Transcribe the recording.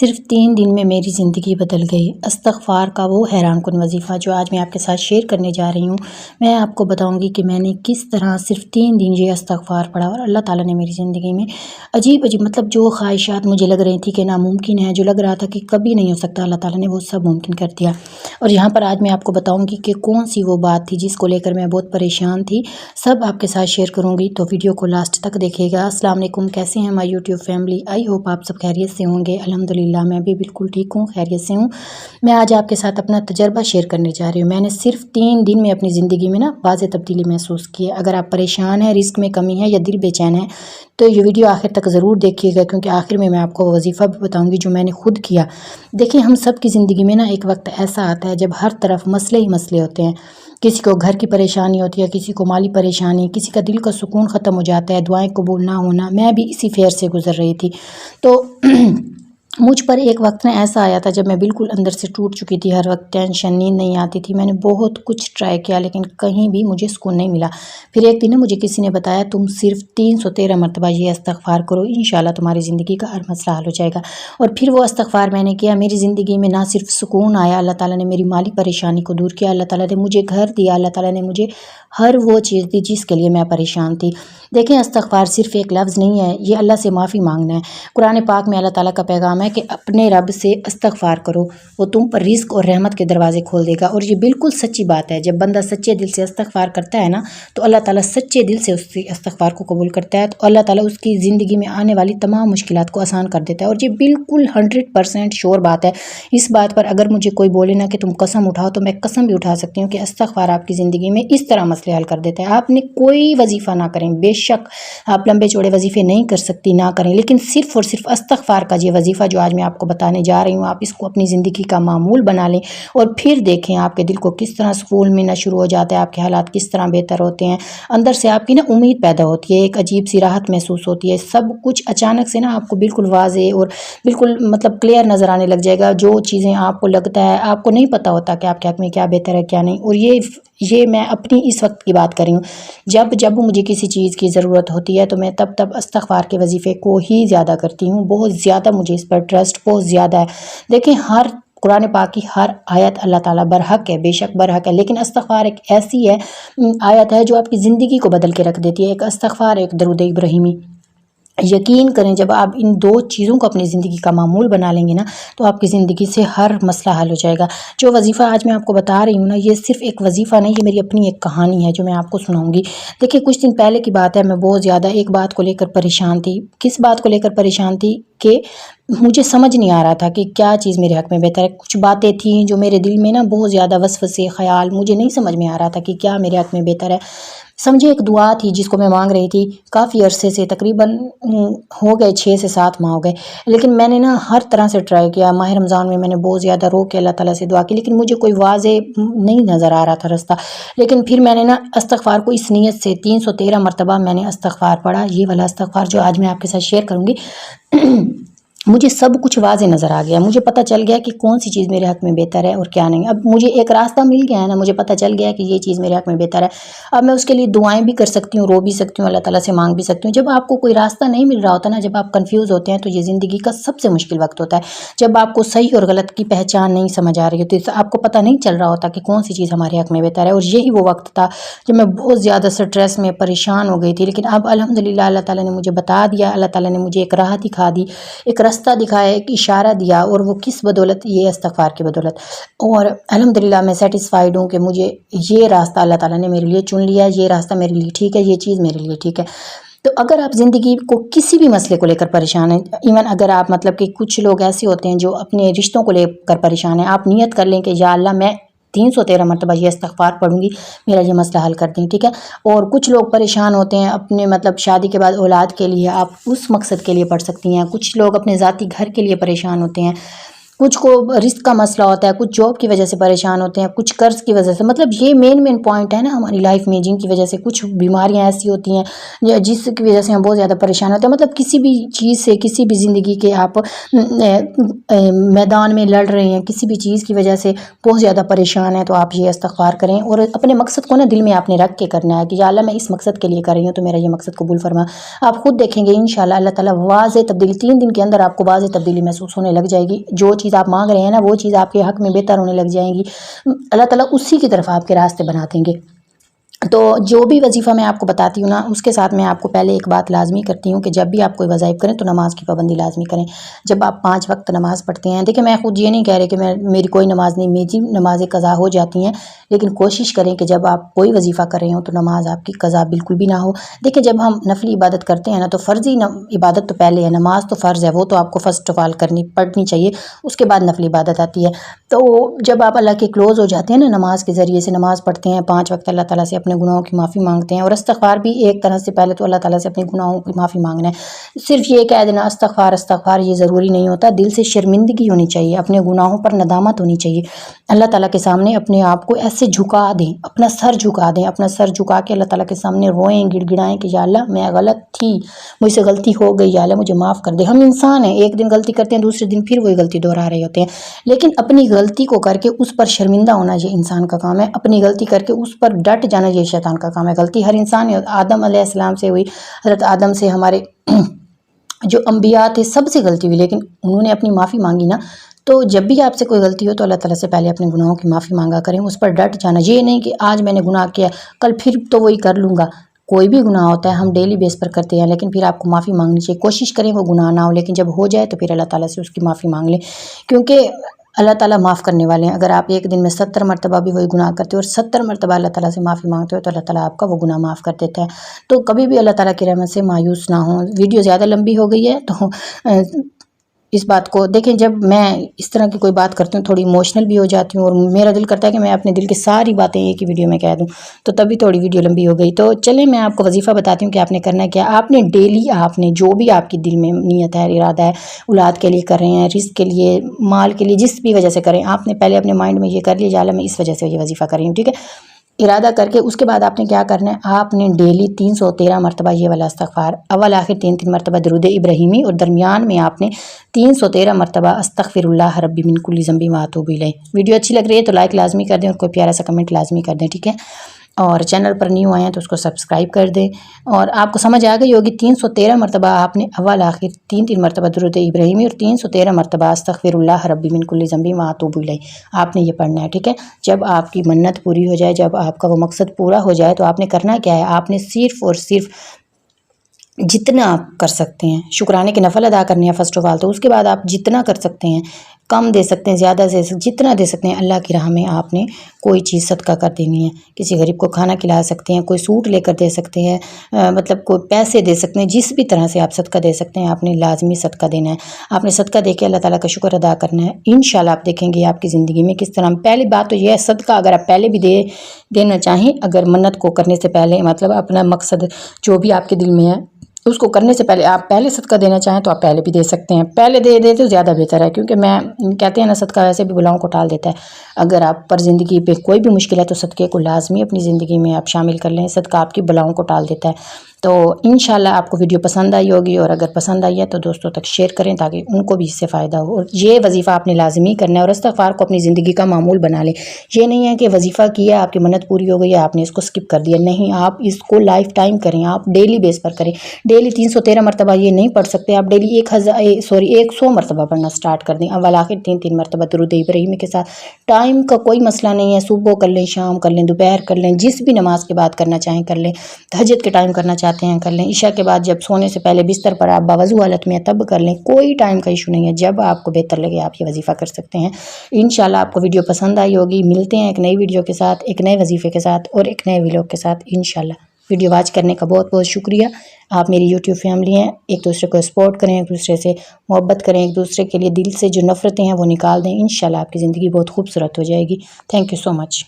صرف 3 دن میں میری زندگی بدل گئی۔ استغفار کا وہ حیران کن وظیفہ جو آج میں آپ کے ساتھ شیئر کرنے جا رہی ہوں، میں آپ کو بتاؤں گی کہ میں نے کس طرح صرف 3 دن یہ استغفار پڑھا اور اللہ تعالیٰ نے میری زندگی میں عجیب مطلب جو خواہشات مجھے لگ رہی تھی کہ ناممکن ہے، جو لگ رہا تھا کہ کبھی نہیں ہو سکتا، اللہ تعالیٰ نے وہ سب ممکن کر دیا۔ اور یہاں پر آج میں آپ کو بتاؤں گی کہ کون سی وہ بات تھی جس کو لے کر میں بہت پریشان تھی، سب آپ کے ساتھ شیئر کروں گی، تو ویڈیو کو لاسٹ تک دیکھیے گا۔ السلام علیکم، کیسے ہیں ہماری یوٹیوب فیملی؟ آئی ہوپ آپ سب خیریت سے ہوں گے۔ الحمدللہ میں بھی بالکل ٹھیک ہوں، خیریت سے ہوں۔ میں آج آپ کے ساتھ اپنا تجربہ شیئر کرنے جا رہی ہوں۔ میں نے صرف 3 دن میں اپنی زندگی میں واضح تبدیلی محسوس کی ہے۔ اگر آپ پریشان ہیں، رزق میں کمی ہے یا دل بے چین ہے تو یہ ویڈیو آخر تک ضرور دیکھیے گا، کیونکہ آخر میں آپ کو وہ وظیفہ بھی بتاؤں گی جو میں نے خود کیا۔ دیکھیں، ہم سب کی زندگی میں ایک وقت ایسا آتا ہے جب ہر طرف مسئلے ہی مسئلے ہوتے ہیں۔ کسی کو گھر کی پریشانی ہوتی ہے، کسی کو مالی پریشانی، کسی کا دل کا سکون ختم ہو جاتا ہے، دعائیں قبول نہ ہونا۔ میں بھی اسی فیئر سے گزر رہی تھی، تو مجھ پر ایک وقت ایسا آیا تھا جب میں بالکل اندر سے ٹوٹ چکی تھی۔ ہر وقت ٹینشن، نیند نہیں آتی تھی۔ میں نے بہت کچھ ٹرائی کیا لیکن کہیں بھی مجھے سکون نہیں ملا۔ پھر ایک دن مجھے کسی نے بتایا تم صرف 313 مرتبہ یہ استغفار کرو، انشاءاللہ تمہاری زندگی کا ہر مسئلہ حل ہو جائے گا۔ اور پھر وہ استغفار میں نے کیا، میری زندگی میں نہ صرف سکون آیا، اللہ تعالیٰ نے میری مالی پریشانی کو دور کیا، اللہ تعالیٰ نے مجھے گھر دیا، اللہ تعالیٰ نے مجھے ہر وہ چیز دی جس کے لیے میں پریشان تھی۔ دیکھیں، استغفار صرف ایک لفظ نہیں ہے، یہ اللہ سے معافی مانگنا ہے۔ قرآن پاک میں اللہ تعالیٰ کا پیغام ہے کہ اپنے رب سے استغفار کرو، وہ تم پر رزق اور رحمت کے دروازے کھول دے گا۔ اور یہ بالکل سچی بات ہے، جب بندہ سچے دل سے استغفار کرتا ہے نا، تو اللہ تعالیٰ سچے دل سے اس استغفار کو قبول کرتا ہے، تو اللہ تعالیٰ اس کی زندگی میں آنے والی تمام مشکلات کو آسان کر دیتا ہے۔ اور یہ بالکل 100% شور بات ہے۔ اس بات پر اگر مجھے کوئی بولے نا کہ تم قسم اٹھاؤ، تو میں قسم بھی اٹھا سکتی ہوں کہ استغفار آپ کی زندگی میں اس طرح مسئلے حل کر دیتا ہے۔ آپ نے کوئی وظیفہ نہ کریں، بے شک آپ لمبے چوڑے وظیفے نہیں کر سکتی، نہ کریں، لیکن صرف اور صرف استغفار کا یہ وظیفہ جو آج میں آپ کو بتانے جا رہی ہوں، آپ اس کو اپنی زندگی کا معمول بنا لیں اور پھر دیکھیں آپ کے دل کو کس طرح سکون ملنا شروع ہو جاتا ہے، آپ کے حالات کس طرح بہتر ہوتے ہیں، اندر سے آپ کی امید پیدا ہوتی ہے، ایک عجیب سی راحت محسوس ہوتی ہے۔ سب کچھ اچانک سے آپ کو بالکل واضح اور بالکل کلیئر نظر آنے لگ جائے گا۔ جو چیزیں آپ کو لگتا ہے، آپ کو نہیں پتا ہوتا کہ آپ کے حق میں کیا بہتر ہے کیا نہیں۔ اور یہ میں اپنی اس وقت کی بات کر رہی ہوں، جب مجھے کسی چیز کی ضرورت ہوتی ہے تو میں تب استغفار کے وظیفے کو ہی زیادہ کرتی ہوں۔ بہت زیادہ مجھے اس پر ٹرسٹ بہت زیادہ ہے۔ دیکھیں، ہر قرآن پاک کی ہر آیت اللہ تعالیٰ برحق ہے، بے شک برحق ہے، لیکن استغفار ایک ایسی آیت ہے جو آپ کی زندگی کو بدل کے رکھ دیتی ہے۔ ایک استغفار، ایک درود ابراہیمی۔ یقین کریں، جب آپ ان 2 چیزوں کو اپنی زندگی کا معمول بنا لیں گے نا، تو آپ کی زندگی سے ہر مسئلہ حل ہو جائے گا۔ جو وظیفہ آج میں آپ کو بتا رہی ہوں نا، یہ صرف ایک وظیفہ نہیں، یہ میری اپنی ایک کہانی ہے جو میں آپ کو سناؤں گی۔ دیکھیں، کچھ دن پہلے کی بات ہے، میں بہت زیادہ ایک بات کو لے کر پریشان تھی۔ کس بات کو لے کر پریشان تھی کہ مجھے سمجھ نہیں آ رہا تھا کہ کیا چیز میرے حق میں بہتر ہے۔ کچھ باتیں تھیں جو میرے دل میں بہت زیادہ وسوسے خیال، مجھے نہیں سمجھ میں آ رہا تھا کہ کیا میرے حق میں بہتر ہے۔ سمجھے، ایک دعا تھی جس کو میں مانگ رہی تھی کافی عرصے سے، تقریباً ہو گئے 6 سے 7 ماہ ہو گئے، لیکن میں نے ہر طرح سے ٹرائی کیا۔ ماہ رمضان میں نے بہت زیادہ رو کے اللہ تعالیٰ سے دعا کی، لیکن مجھے کوئی واضح نہیں نظر آ رہا تھا راستہ۔ لیکن پھر میں نے استغفار کو اس نیت سے 313 مرتبہ میں نے استغفار پڑھا، یہ والا استغفار جو آج میں آپ کے ساتھ شیئر کروں گی۔ مجھے سب کچھ واضح نظر آ گیا، مجھے پتہ چل گیا کہ کون سی چیز میرے حق میں بہتر ہے اور کیا نہیں۔ اب مجھے ایک راستہ مل گیا ہے نا، مجھے پتہ چل گیا کہ یہ چیز میرے حق میں بہتر ہے۔ اب میں اس کے لیے دعائیں بھی کر سکتی ہوں، رو بھی سکتی ہوں، اللہ تعالیٰ سے مانگ بھی سکتی ہوں۔ جب آپ کو کوئی راستہ نہیں مل رہا ہوتا نا، جب آپ کنفیوز ہوتے ہیں، تو یہ زندگی کا سب سے مشکل وقت ہوتا ہے۔ جب آپ کو صحیح اور غلط کی پہچان نہیں سمجھ آ رہی ہوتی، آپ کو پتہ نہیں چل رہا ہوتا کہ کون سی چیز ہمارے حق میں بہتر ہے۔ اور یہی وہ وقت تھا جب میں بہت زیادہ سٹریس میں پریشان ہو گئی تھی، لیکن اب الحمدللہ اللہ تعالیٰ نے مجھے بتا دیا، اللہ تعالیٰ نے مجھے ایک راہ دکھا دی، ایک راستہ دکھایا، ایک اشارہ دیا، اور وہ کس بدولت؟ یہ استغفار کی بدولت۔ اور الحمدللہ میں سیٹسفائیڈ ہوں کہ مجھے یہ راستہ اللہ تعالیٰ نے میرے لیے چن لیا، یہ راستہ میرے لیے ٹھیک ہے، یہ چیز میرے لیے ٹھیک ہے۔ تو اگر آپ زندگی کو کسی بھی مسئلے کو لے کر پریشان ہیں، ایون اگر آپ کہ کچھ لوگ ایسے ہوتے ہیں جو اپنے رشتوں کو لے کر پریشان ہیں، آپ نیت کر لیں کہ یا اللہ میں 313 مرتبہ یہ استغفار پڑھوں گی، میرا یہ مسئلہ حل کر دیں، ٹھیک ہے۔ اور کچھ لوگ پریشان ہوتے ہیں اپنے شادی کے بعد اولاد کے لیے، آپ اس مقصد کے لیے پڑھ سکتی ہیں۔ کچھ لوگ اپنے ذاتی گھر کے لیے پریشان ہوتے ہیں، کچھ کو رزق کا مسئلہ ہوتا ہے، کچھ جاب کی وجہ سے پریشان ہوتے ہیں، کچھ قرض کی وجہ سے، مطلب یہ مین پوائنٹ ہے نا ہماری لائف میں، جن کی وجہ سے کچھ بیماریاں ایسی ہوتی ہیں جس کی وجہ سے ہم بہت زیادہ پریشان ہوتے ہیں۔ مطلب کسی بھی چیز سے، کسی بھی زندگی کے آپ میدان میں لڑ رہے ہیں، کسی بھی چیز کی وجہ سے بہت زیادہ پریشان ہیں، تو آپ یہ استغفار کریں اور اپنے مقصد کو نا دل میں آپ نے رکھ کے کرنا ہے کہ یا اللہ میں اس مقصد کے لیے کر رہی ہوں تو میرا یہ مقصد قبول فرما۔ آپ خود دیکھیں گے انشاءاللہ اللہ تعالیٰ واضح تبدیلی 3 دن کے اندر آپ کو واضح تبدیلی محسوس ہونے لگ جائے گی۔ جو چیز آپ مانگ رہے ہیں نا وہ چیز آپ کے حق میں بہتر ہونے لگ جائیں گی، اللہ تعالیٰ اسی کی طرف آپ کے راستے بنا دیں گے۔ تو جو بھی وظیفہ میں آپ کو بتاتی ہوں نا، اس کے ساتھ میں آپ کو پہلے ایک بات لازمی کرتی ہوں کہ جب بھی آپ کوئی وظائف کریں تو نماز کی پابندی لازمی کریں۔ جب آپ 5 وقت نماز پڑھتے ہیں، دیکھیں میں خود یہ نہیں کہہ رہے کہ میری کوئی نماز نہیں، میری نمازیں قضا ہو جاتی ہیں، لیکن کوشش کریں کہ جب آپ کوئی وظیفہ کر رہے ہوں تو نماز آپ کی قضا بالکل بھی نہ ہو۔ دیکھیں جب ہم نفلی عبادت کرتے ہیں نا تو فرضی عبادت تو پہلے ہے، نماز تو فرض ہے، وہ تو آپ کو فرسٹ آف آل پڑھنی چاہیے، اس کے بعد نفلی عبادت آتی ہے۔ تو جب آپ اللہ کے کلوز ہو جاتے ہیں نا نماز کے ذریعے سے، نماز پڑھتے ہیں 5 وقت، اللہ تعالیٰ سے اپنے گناہوں کی معافی مانگتے ہیں، اور استغفار بھی ایک طرح سے پہلے تو اللہ تعالیٰ سے اپنے گناہوں کی معافی مانگنا ہے۔ صرف یہ کہہ دینا استغفار استغفار یہ ضروری نہیں ہوتا، دل سے شرمندگی ہونی چاہیے، اپنے گناہوں پر ندامت ہونی چاہیے، اللہ تعالیٰ کے سامنے اپنے آپ کو ایسے جھکا دیں، اپنا سر جھکا دیں، اپنا سر جھکا کے اللہ تعالیٰ کے سامنے روئیں، گڑ گڑائیں کہ یا اللہ میں غلط تھی، مجھ سے غلطی ہو گئی، یا اللہ مجھے معاف کر دے۔ ہم انسان ہیں، ایک دن غلطی کرتے ہیں، دوسرے دن پھر وہی غلطی دہرا رہے ہوتے ہیں، لیکن اپنی غلطی کو کر کے اس پر شرمندہ ہونا یہ انسان کا کام ہے، اپنی غلطی کر کے اس پر ڈٹ جانا یہ شیطان کا کام ہے۔ غلطی ہر انسان ہے، آدم علیہ السلام سے ہوئی، حضرت آدم سے ہمارے جو انبیاء تھے سب سے غلطی ہوئی، لیکن انہوں نے اپنی معافی مانگی نا۔ تو جب بھی آپ سے کوئی غلطی ہو تو اللہ تعالیٰ سے پہلے اپنے گناہوں کی معافی مانگا کریں، اس پر ڈٹ جانا، یہ نہیں کہ آج میں نے گناہ کیا کل پھر تو وہی کر لوں گا۔ کوئی بھی گناہ ہوتا ہے ہم ڈیلی بیس پر کرتے ہیں، لیکن پھر آپ کو معافی مانگنی چاہیے، کوشش کریں وہ گناہ نہ ہو، لیکن جب ہو جائے تو پھر اللہ تعالیٰ سے اس کی معافی مانگ لیں، کیونکہ اللہ تعالیٰ معاف کرنے والے ہیں۔ اگر آپ ایک دن میں 70 مرتبہ بھی وہی گناہ کرتے ہو اور 70 مرتبہ اللہ تعالیٰ سے معافی مانگتے ہو تو اللہ تعالیٰ آپ کا وہ گناہ معاف کر دیتا ہے۔ تو کبھی بھی اللہ تعالیٰ کی رحمت سے مایوس نہ ہوں۔ ویڈیو زیادہ لمبی ہو گئی ہے تو اس بات کو دیکھیں، جب میں اس طرح کی کوئی بات کرتی ہوں تھوڑی ایموشنل بھی ہو جاتی ہوں، اور میرا دل کرتا ہے کہ میں اپنے دل کی ساری باتیں ایک ہی ویڈیو میں کہہ دوں، تو تبھی تھوڑی ویڈیو لمبی ہو گئی۔ تو چلیں میں آپ کو وظیفہ بتاتی ہوں کہ آپ نے کرنا ہے کیا۔ آپ نے ڈیلی آپ نے جو بھی آپ کی دل میں نیت ہے، ارادہ ہے، اولاد کے لیے کر رہے ہیں، رزق کے لیے، مال کے لیے، جس بھی وجہ سے کریں، آپ نے پہلے اپنے مائنڈ میں یہ کر لیا کہ اللہ میں اس وجہ سے یہ وظیفہ کر رہی ہوں، ٹھیک ہے، ارادہ کر کے اس کے بعد آپ نے کیا کرنا ہے، آپ نے ڈیلی 313 مرتبہ یہ والا استغفار، اول آخر 3 مرتبہ درود ابراہیمی، اور درمیان میں آپ نے 313 مرتبہ استغفر اللہ ربی من کل ذنب و اتوب الیہ۔ ویڈیو اچھی لگ رہی ہے تو لائک لازمی کر دیں اور کوئی پیارا سا کمنٹ لازمی کر دیں، ٹھیک ہے، اور چینل پر نیو آئے ہیں تو اس کو سبسکرائب کر دیں، اور آپ کو سمجھ آ گئی ہوگی 313 مرتبہ آپ نے اول آخر 3 مرتبہ درود ابراہیمی اور 313 مرتبہ استغفر اللہ ربی من کل ذنب و اتوب الیہ آپ نے یہ پڑھنا ہے، ٹھیک ہے۔ جب آپ کی منت پوری ہو جائے، جب آپ کا وہ مقصد پورا ہو جائے تو آپ نے کرنا کیا ہے، آپ نے صرف اور صرف جتنا آپ کر سکتے ہیں، شکرانے کے نفل ادا کرنے ہیں فرسٹ آف آل، تو اس کے بعد آپ جتنا کر سکتے ہیں، کم دے سکتے ہیں، زیادہ سے جتنا دے سکتے ہیں، اللہ کی راہ میں آپ نے کوئی چیز صدقہ کر دینی ہے۔ کسی غریب کو کھانا کھلا سکتے ہیں، کوئی سوٹ لے کر دے سکتے ہیں، مطلب کوئی پیسے دے سکتے ہیں، جس بھی طرح سے آپ صدقہ دے سکتے ہیں آپ نے لازمی صدقہ دینا ہے۔ آپ نے صدقہ دے کے اللہ تعالیٰ کا شکر ادا کرنا ہے، انشاءاللہ آپ دیکھیں گے آپ کی زندگی میں کس طرح۔ پہلی بات تو یہ ہے، صدقہ اگر آپ پہلے بھی دینا چاہیں، اگر منت کو کرنے سے پہلے، مطلب اپنا مقصد جو بھی آپ کے دل میں ہے اس کو کرنے سے پہلے آپ پہلے صدقہ دینا چاہیں تو آپ پہلے بھی دے سکتے ہیں، پہلے دے تو زیادہ بہتر ہے، کیونکہ میں کہتے ہیں نا صدقہ ویسے بھی بلاؤں کو ٹال دیتا ہے۔ اگر آپ پر زندگی پہ کوئی بھی مشکل ہے تو صدقے کو لازمی اپنی زندگی میں آپ شامل کر لیں، صدقہ آپ کی بلاؤں کو ٹال دیتا ہے۔ تو انشاءاللہ آپ کو ویڈیو پسند آئی ہوگی، اور اگر پسند آئی ہے تو دوستوں تک شیئر کریں تاکہ ان کو بھی اس سے فائدہ ہو، اور یہ وظیفہ آپ نے لازمی کرنا ہے، اور استغفار کو اپنی زندگی کا معمول بنا لیں۔ یہ نہیں ہے کہ وظیفہ کیا، آپ کی منت پوری ہو گئی ہے، آپ نے اس کو سکپ کر دیا، نہیں، آپ اس کو لائف ٹائم کریں، آپ ڈیلی بیس پر کریں۔ ڈیلی 313 مرتبہ یہ نہیں پڑھ سکتے، آپ ڈیلی 100 مرتبہ پڑھنا سٹارٹ کر دیں، اول آخر 3 مرتبہ درود ابراہیمی کے ساتھ۔ ٹائم کا کوئی مسئلہ نہیں ہے، صبح کر لیں، شام کر لیں، دوپہر کر لیں، جس بھی نماز کے بعد کرنا چاہیں کر لیں، تہجد کے ٹائم کرنا چاہتے ہیں کر لیں، عشاء کے بعد جب سونے سے پہلے بستر پر آپ باوضو حالت میں تب کر لیں، کوئی ٹائم کا ایشو نہیں ہے، جب آپ کو بہتر لگے آپ یہ وظیفہ کر سکتے ہیں۔ انشاءاللہ آپ کو ویڈیو پسند آئی ہوگی، ملتے ہیں ایک نئی ویڈیو کے ساتھ، ایک نئے وظیفے کے ساتھ اور ایک نئے ویلوگ کے ساتھ انشاءاللہ۔ ویڈیو واچ کرنے کا بہت بہت شکریہ، آپ میری یوٹیوب فیملی ہیں، ایک دوسرے کو سپورٹ کریں، ایک دوسرے سے محبت کریں، ایک دوسرے کے لیے دل سے جو نفرتیں ہیں وہ نکال دیں، انشاءاللہ آپ کی زندگی بہت خوبصورت ہو جائے گی۔ Thank you so much.